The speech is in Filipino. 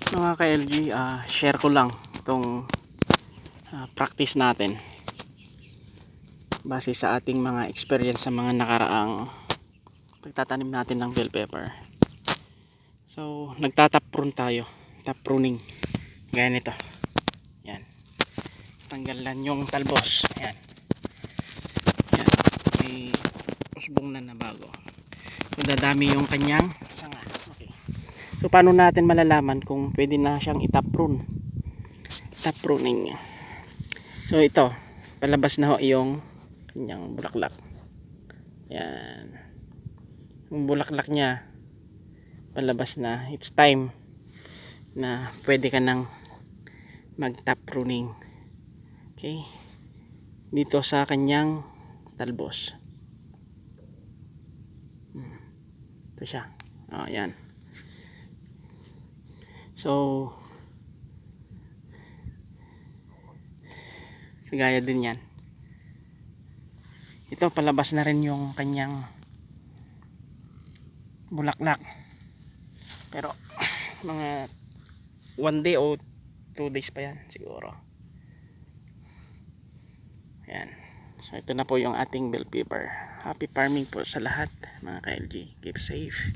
Mga ka-LG, share ko lang itong practice natin base sa ating mga experience sa mga nakaraang pagtatanim natin ng bell pepper. So nagtatap prune tayo, tap pruning gaya nito. Yan, tanggalan yung talbos. Yan, yan, may usbong na bago. So dadami yung kanyang sanga. Okay. So paano natin malalaman kung pwede na siyang itap prune? Tap pruning. So ito, palabas na ho yung kanyang bulaklak. Yan, yung bulaklak niya palabas na. It's time na pwede ka nang mag tap pruning. Okay, dito sa kanyang talbos. Ito siya. Yan. So gaya din yan. Ito palabas na rin yung kanyang bulaklak, pero mga 1 day o 2 days pa yan siguro. Yan. So ito na po yung ating bell pepper. Happy farming po sa lahat mga ka-LG. Keep safe.